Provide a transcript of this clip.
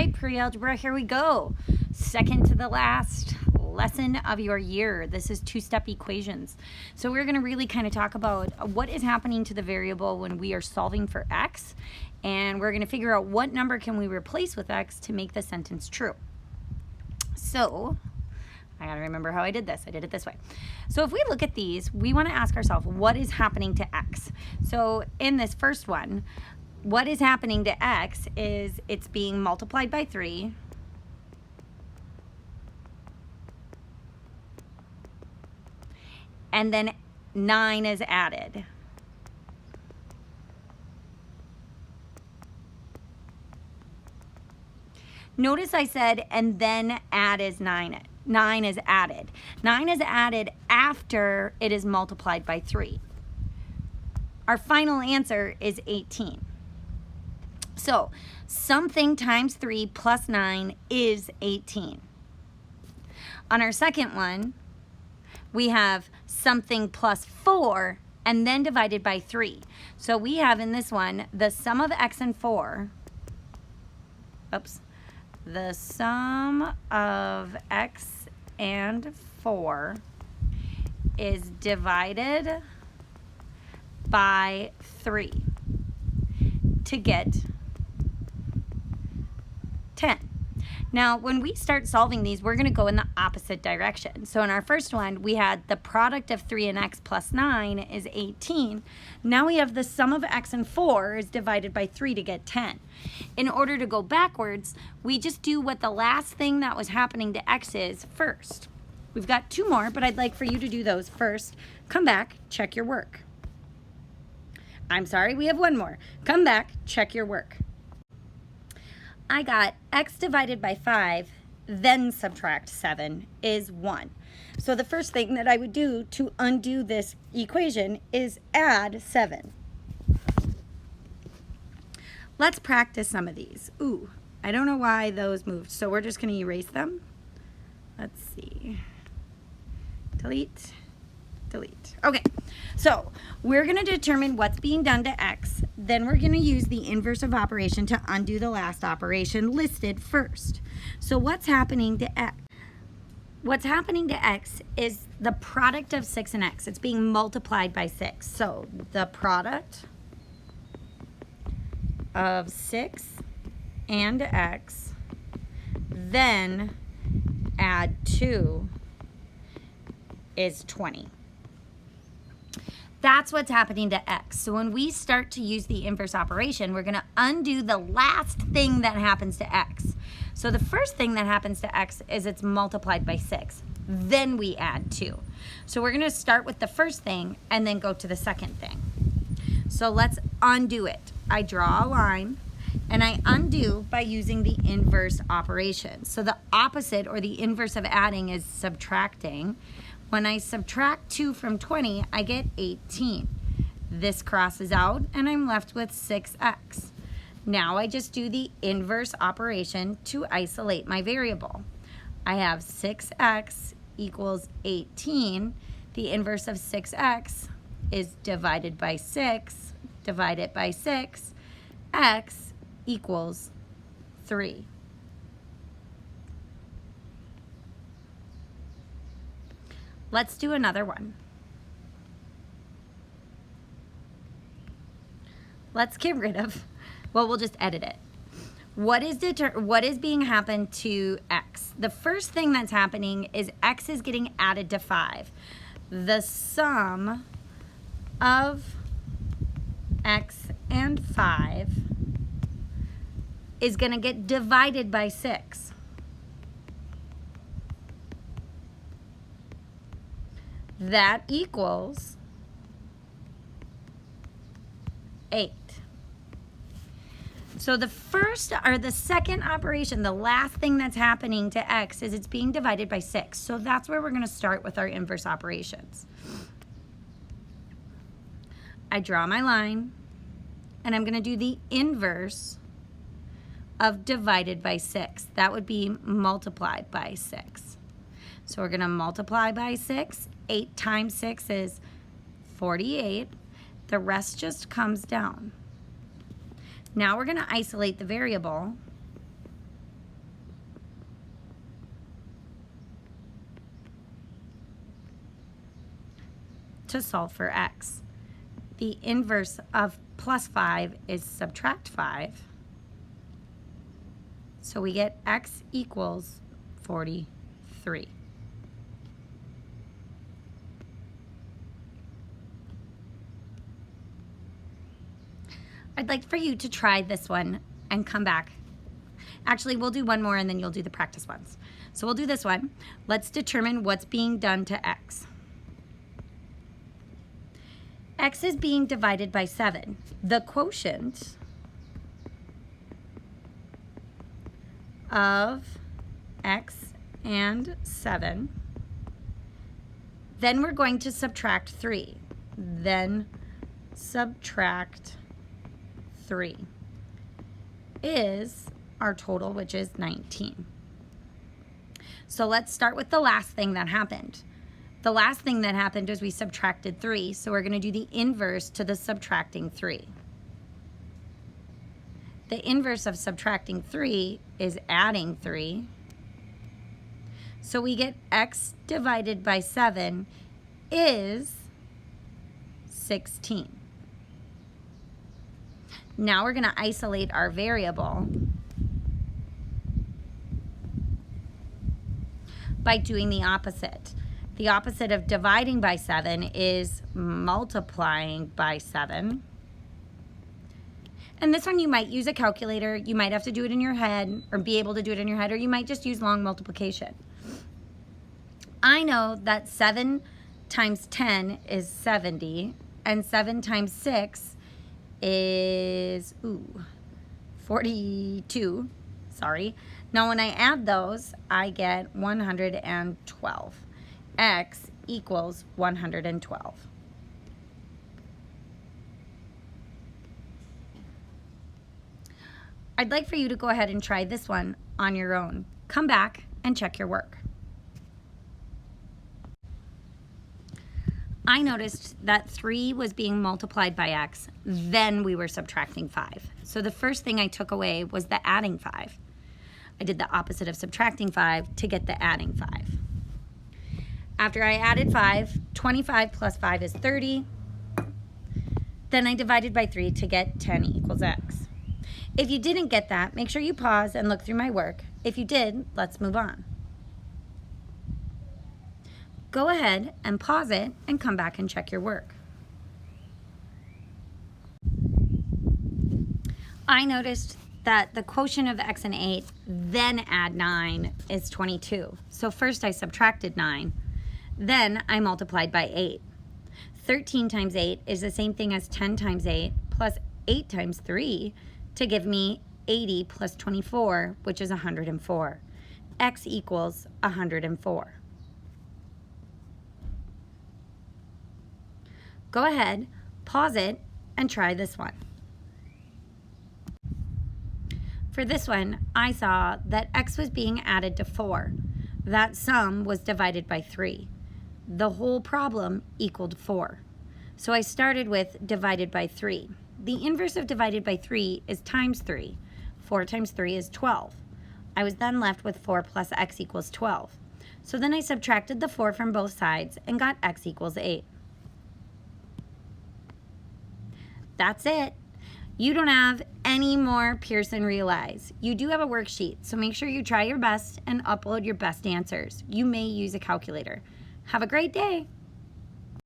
right, pre-algebra, here we go. Second to the last lesson of your year. This is two-step equations. So we're going to really kind of talk about what is happening to the variable when we are solving for x, and we're going to figure out what number can we replace with x to make the sentence true. So I got to remember how I did this. I did it this way. So if we look at these, we want to ask ourselves, what is happening to x? So in this first one, what is happening to x is it's being multiplied by 3. And then 9 is added. Notice I said, and then add is 9. 9 is added. 9 is added after it is multiplied by 3. Our final answer is 18. So something times 3 plus 9 is 18. On our second one, we have something plus 4 and then divided by 3. So we have in this one the sum of x and 4. The sum of x and 4 is divided by 3 to get 10. Now, when we start solving these, we're going to go in the opposite direction. So in our first one, we had the product of 3 and x plus 9 is 18. Now we have the sum of x and 4 is divided by 3 to get 10. In order to go backwards, we just do what the last thing that was happening to x is first. We've got 2 more, but I'd like for you to do those first. Come back, check your work. I'm sorry, we have 1 more. Come back, check your work. I got x divided by 5, then subtract 7 is 1. So the first thing that I would do to undo this equation is add 7. Let's practice some of these. Ooh, I don't know why those moved, so we're just going to erase them. Let's see. Delete. Delete. Okay, so we're going to determine what's being done to x. Then we're going to use the inverse of operation to undo the last operation listed first. So what's happening to x? What's happening to x is the product of 6 and x. It's being multiplied by 6. So the product of 6 and x, then add 2 is 20. That's what's happening to x. So when we start to use the inverse operation, we're going to undo the last thing that happens to x. So the first thing that happens to x is it's multiplied by 6. Then we add 2. So we're going to start with the first thing and then go to the second thing. So let's undo it. I draw a line and I undo by using the inverse operation. So the opposite or the inverse of adding is subtracting. When I subtract 2 from 20, I get 18. This crosses out, and I'm left with 6x. Now I just do the inverse operation to isolate my variable. I have 6x equals 18. The inverse of 6x is divided by 6, divided by 6. X equals 3. Let's do another one. Let's get rid of, well, we'll just edit it. What is being happened to x? The first thing that's happening is x is getting added to 5. The sum of x and 5 is going to get divided by 6. That equals 8. So the first or the second operation, the last thing that's happening to x is it's being divided by 6. So that's where we're going to start with our inverse operations. I draw my line and I'm going to do the inverse of divided by 6. That would be multiplied by 6. So we're going to multiply by 6. 8 times 6 is 48. The rest just comes down. Now we're going to isolate the variable. to solve for x. The inverse of plus 5 is subtract 5. So we get x equals 43. I'd like for you to try this one and come back. Actually, we'll do one more and then you'll do the practice ones. So we'll do this one. Let's determine what's being done to x. X is being divided by 7. The quotient of x and 7. Then we're going to subtract 3. Then subtract 3 is our total, which is 19. So let's start with the last thing that happened. The last thing that happened is we subtracted 3, so we're going to do the inverse to the subtracting 3. The inverse of subtracting 3 is adding 3. So we get x divided by 7 is 16. Now we're going to isolate our variable by doing the opposite. The opposite of dividing by 7 is multiplying by 7. And this one you might use a calculator. You might have to do it in your head or be able to do it in your head, or you might just use long multiplication. I know that 7 times 10 is 70, and 7 times 6 is 42. Sorry. Now when I add those, I get 112. X equals 112. I'd like for you to go ahead and try this one on your own. Come back and check your work. I noticed that 3 was being multiplied by x, then we were subtracting 5. So the first thing I took away was the adding 5. I did the opposite of subtracting 5 to get the adding 5. After I added 5, 25 plus 5 is 30. Then I divided by 3 to get 10 equals x. If you didn't get that, make sure you pause and look through my work. If you did, let's move on. Go ahead and pause it and come back and check your work. I noticed that the quotient of x and 8, then add 9 is 22. So first I subtracted 9, then I multiplied by 8. 13 times 8 is the same thing as 10 times 8 plus 8 times 3 to give me 80 plus 24, which is 104. X equals 104. Go ahead, pause it, and try this one. For this one, I saw that x was being added to 4. That sum was divided by 3. The whole problem equaled 4. So I started with divided by 3. The inverse of divided by 3 is times 3. 4 times 3 is 12. I was then left with 4 plus x equals 12. So then I subtracted the 4 from both sides and got x equals 8. That's it. You don't have any more Pearson Realize. You do have a worksheet, so make sure you try your best and upload your best answers. You may use a calculator. Have a great day.